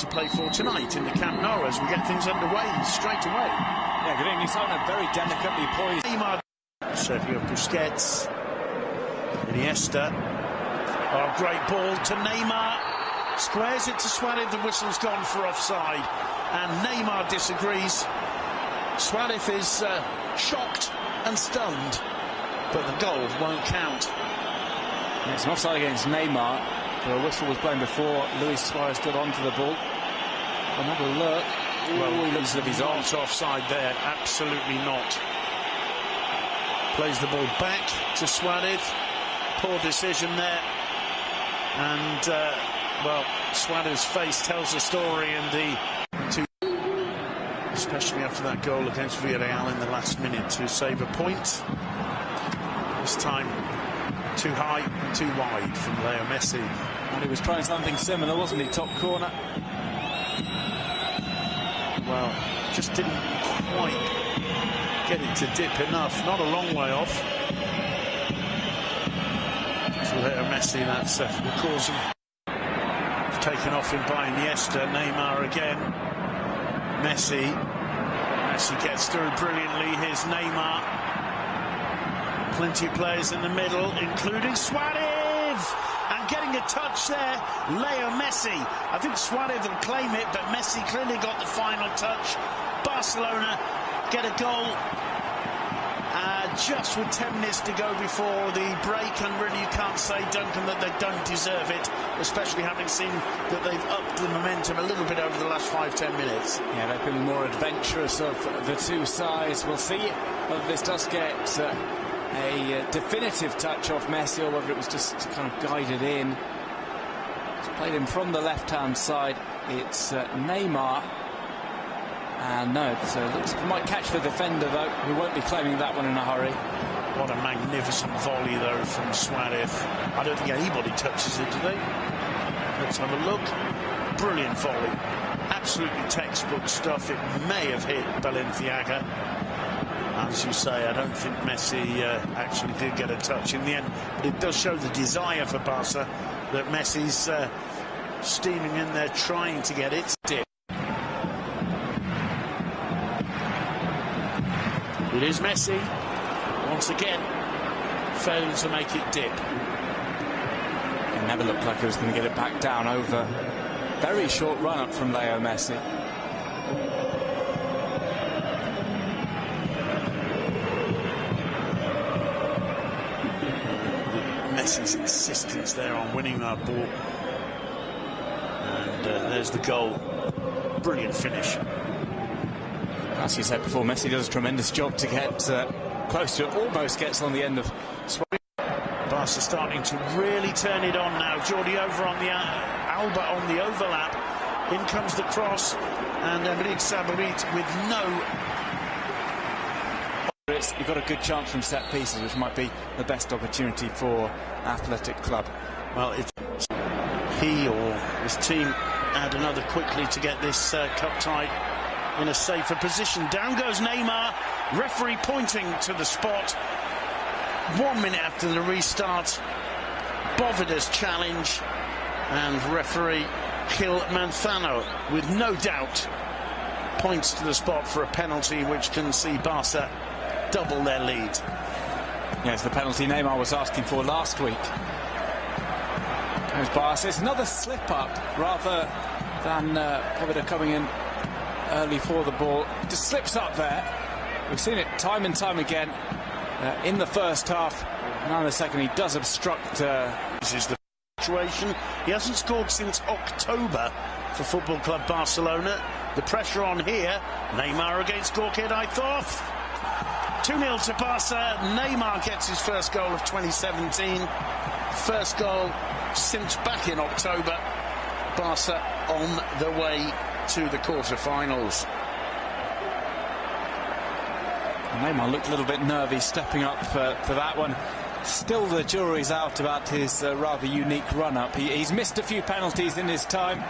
to play for tonight in the Camp Nou as we get things underway straight away. Yeah, good evening, Simon. Very delicately poised. Neymar, Sergio Busquets, Iniesta. Oh, great ball to Neymar. Squares it to Suarez. The whistle's gone for offside, and Neymar disagrees. Suarez is shocked and stunned, but the goal won't count. Yeah, it's an offside against Neymar. The whistle was blown before Luis Suarez got onto the ball. Another look. Well, he looks as if he's not offside there. Absolutely not. Plays the ball back to Suarez. Poor decision there. And, well, Suarez's face tells the story, and especially after that goal against Villarreal in the last minute to save a point. This time too high, too wide from Leo Messi. And he was trying something similar, wasn't he? Top corner. Well, just didn't quite get it to dip enough. Not a long way off. For Leo Messi, that's the cause of taken off him by Iniesta. Neymar again. Messi gets through brilliantly. Here's Neymar. Plenty of players in the middle, including Suarez, and getting a touch there, Leo Messi. I think Suarez will claim it, but Messi clearly got the final touch. Barcelona get a goal just with 10 minutes to go before the break, and really you can't say, Duncan, that they don't deserve it, especially having seen that they've upped the momentum a little bit over the last 5-10 minutes. Yeah, they've been more adventurous of the two sides. We'll see whether this does get a definitive touch off Messi, or whether it was just kind of guided in. It's played in from the left-hand side. It's Neymar. And no, it looks like he might catch the defender, though, who won't be claiming that one in a hurry. What a magnificent volley, though, from Suarez. I don't think anybody touches it today. Let's have a look. Brilliant volley. Absolutely textbook stuff. It may have hit Balenciaga. As you say, I don't think Messi actually did get a touch in the end, but it does show the desire for Barca that Messi's steaming in there trying to get it. It is Messi, once again, failing to make it dip. It never looked like he was going to get it back down over. Very short run-up from Leo Messi. Messi's insistence there on winning that ball. And there's the goal. Brilliant finish. As you said before, Messi does a tremendous job to get close to it. Almost gets on the end of Suarez. Barca starting to really turn it on now. Jordi over on the Alba on the overlap. In comes the cross, and Emerick Sabarit with no. You've got a good chance from set pieces, which might be the best opportunity for Athletic Club. Well, it's he or his team add another quickly to get this cup tie in a safer position. Down goes Neymar, referee pointing to the spot. 1 minute after the restart, Boveda's challenge, and referee Gil Manzano, with no doubt, points to the spot for a penalty which can see Barca double their lead. Yes, the penalty Neymar was asking for last week. There's Barca. It's another slip-up rather than Boveda coming in early for the ball. Just slips up there. We've seen it time and time again in the first half. Now in the second, he does obstruct. This is the situation. He hasn't scored since October for Football Club Barcelona. The pressure on here. Neymar against Gorka Aithorf. 2-0 to Barca. Neymar gets his first goal of 2017. First goal since back in October. Barca on the way to the quarter-finals. Neymar looked a little bit nervy stepping up for that one. Still the jury's out about his rather unique run-up. He's missed a few penalties in his time.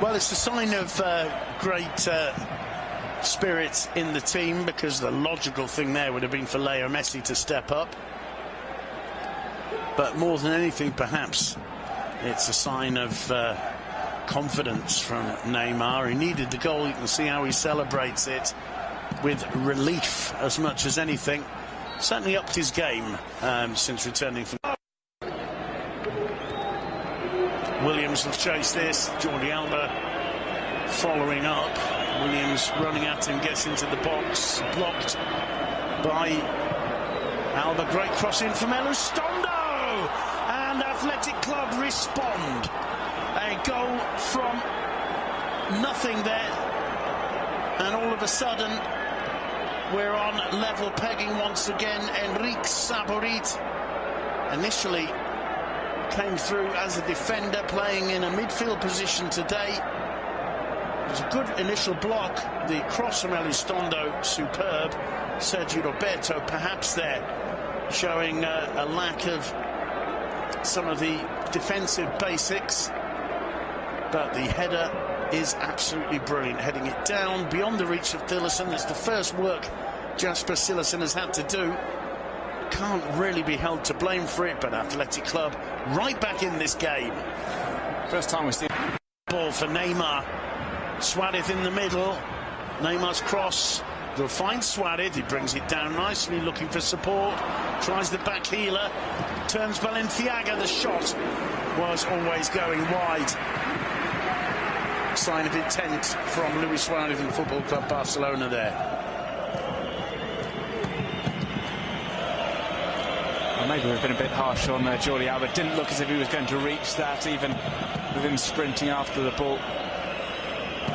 Well, it's a sign of great spirit in the team, because the logical thing there would have been for Leo Messi to step up. But more than anything, perhaps, it's a sign of confidence from Neymar. He needed the goal. You can see how he celebrates it with relief as much as anything. Certainly upped his game since returning from... Williams will chase this. Jordi Alba following up. Williams running at him, gets into the box, blocked by Alba. Great cross in from Elizondo, and Athletic Club respond. A goal from nothing there, and all of a sudden we're on level pegging once again. Enrique Saborit initially came through as a defender, playing in a midfield position today. It was a good initial block. The cross from Elizondo, superb. Sergio Roberto perhaps there showing a lack of some of the defensive basics, but the header is absolutely brilliant, heading it down beyond the reach of Tillerson. It's the first work Jasper Cillessen has had to do. Can't really be held to blame for it, but Athletic Club right back in this game. First time we've seen ball for Neymar. Suarez in the middle. Neymar's cross. They'll find Suarez. He brings it down nicely, looking for support. Tries the back heeler. Turns Balenciaga. The shot was always going wide. Sign of intent from Luis Suarez and Football Club Barcelona there. Well, maybe we've been a bit harsh on Jordi Alba. Didn't look as if he was going to reach that, even with him sprinting after the ball.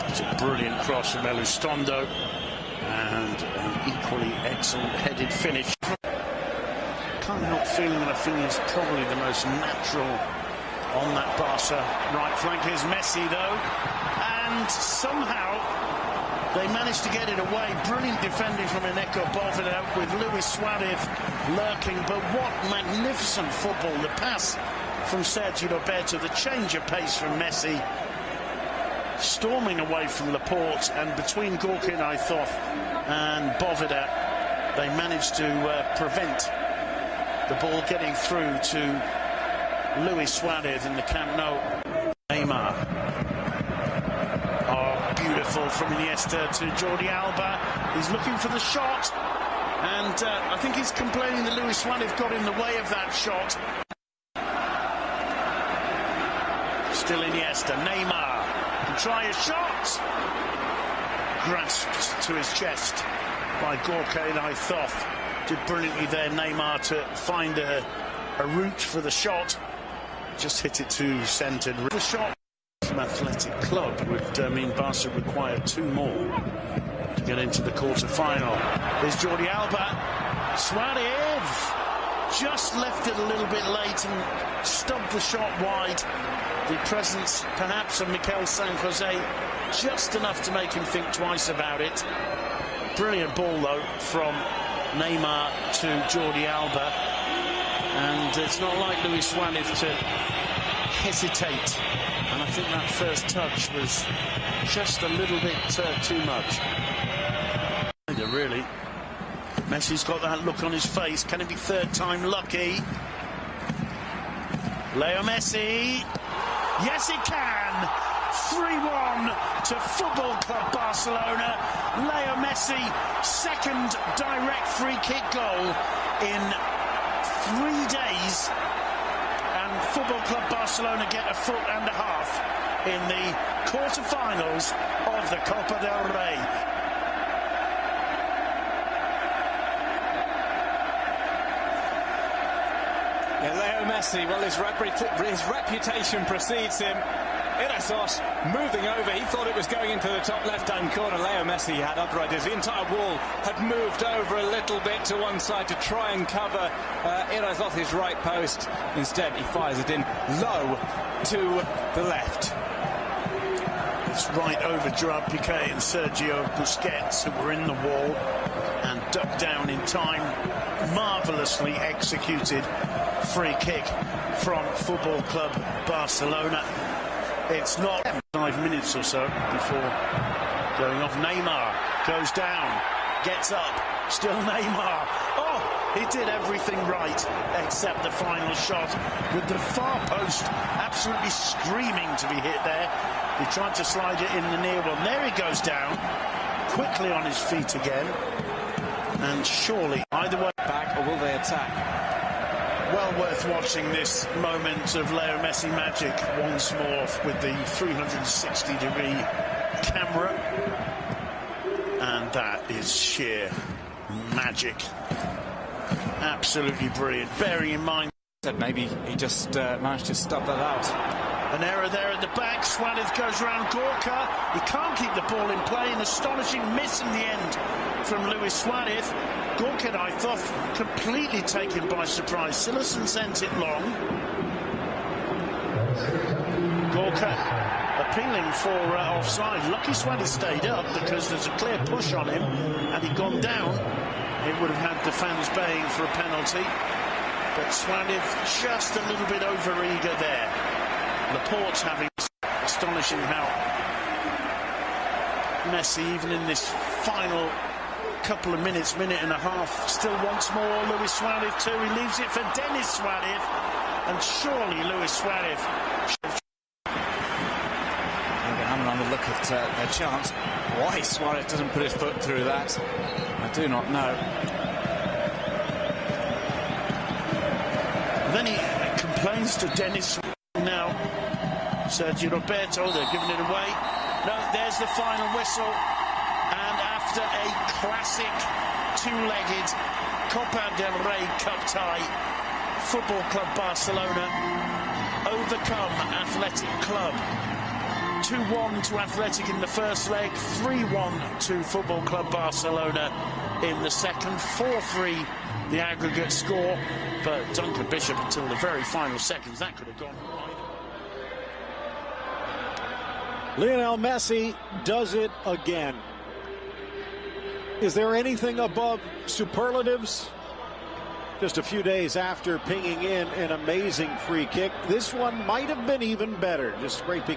It's a brilliant cross from Elizondo, and an equally excellent headed finish. Can't help feeling that I think he's probably the most natural on that Barca right flank. Here's Messi though, and somehow they managed to get it away. Brilliant defending from Eneko Boveda with Luis Suarez lurking, but what magnificent football. The pass from Sergio Roberto, the change of pace from Messi, storming away from Laporte, and between Gorka and Aithoff and Boveda, they managed to prevent the ball getting through to Luis Suarez in the Camp Nou. Neymar. Oh, beautiful from Iniesta to Jordi Alba. He's looking for the shot, and I think he's complaining that Luis Suarez got in the way of that shot. Still Iniesta. Neymar can try a shot. Grasped to his chest by Gorka and Aithoff. Did brilliantly there, Neymar, to find a route for the shot. Just hit it too centred. The shot from Athletic Club would mean Barca require 2 more to get into the quarter-final. There's Jordi Alba. Suarez just left it a little bit late and stubbed the shot wide. The presence, perhaps, of Mikel San Jose, just enough to make him think twice about it. Brilliant ball, though, from Neymar to Jordi Alba. And it's not like Luis Suarez to hesitate. And I think that first touch was just a little bit too much. Really. Messi's got that look on his face. Can it be third time lucky? Leo Messi. Yes, it can. 3-1 to Football Club Barcelona. Leo Messi, second direct free kick goal in 3 days. And Football Club Barcelona get a foot and a half in the quarter-finals of the Copa del Rey. Yeah, Leo Messi, well, his reputation precedes him. Irazos moving over. He thought it was going into the top left-hand corner. Leo Messi had other ideas. The entire wall had moved over a little bit to one side to try and cover Irazos' right post. Instead, he fires it in low to the left. It's right over Gerard Piqué and Sergio Busquets, who were in the wall and ducked down in time. Marvellously executed free kick from Football Club Barcelona. It's not 5 minutes or so before going off. Neymar goes down, gets up, still Neymar. Oh! He did everything right except the final shot, with the far post absolutely screaming to be hit there. He tried to slide it in the near one. There he goes down, quickly on his feet again. And surely, either way, back, or will they attack? Well worth watching this moment of Leo Messi magic once more with the 360-degree camera. And that is sheer magic. Absolutely brilliant. Bearing in mind that maybe he just managed to stop that out. An error there at the back. Suarez goes round Gorka. He can't keep the ball in play. An astonishing miss in the end from Luis Suarez. Gorka, I thought, completely taken by surprise. Silerson sent it long. Gorka appealing for offside. Lucky Suarez stayed up because there's a clear push on him, and he'd gone down. It would have had the fans baying for a penalty. But Suarez just a little bit over-eager there. Laporte's having astonishing how Messi, even in this final couple of minutes, minute and a half, still wants more. Luis Suarez too. He leaves it for Denis Suarez, and surely Luis Suarez. Having a look at their chance. Why Suarez doesn't put his foot through that, I do not know. Then he complains to Denis now. Sergio Roberto, they're giving it away. No, there's the final whistle. And after a classic two-legged Copa del Rey Cup tie, Football Club Barcelona overcome Athletic Club. 2-1 to Athletic in the first leg, 3-1 to Football Club Barcelona in the second, 4-3 the aggregate score. But Duncan Bishop, until the very final seconds, that could have gone either. Lionel Messi does it again. Is there anything above superlatives? Just a few days after pinging in an amazing free kick, this one might have been even better, just scraping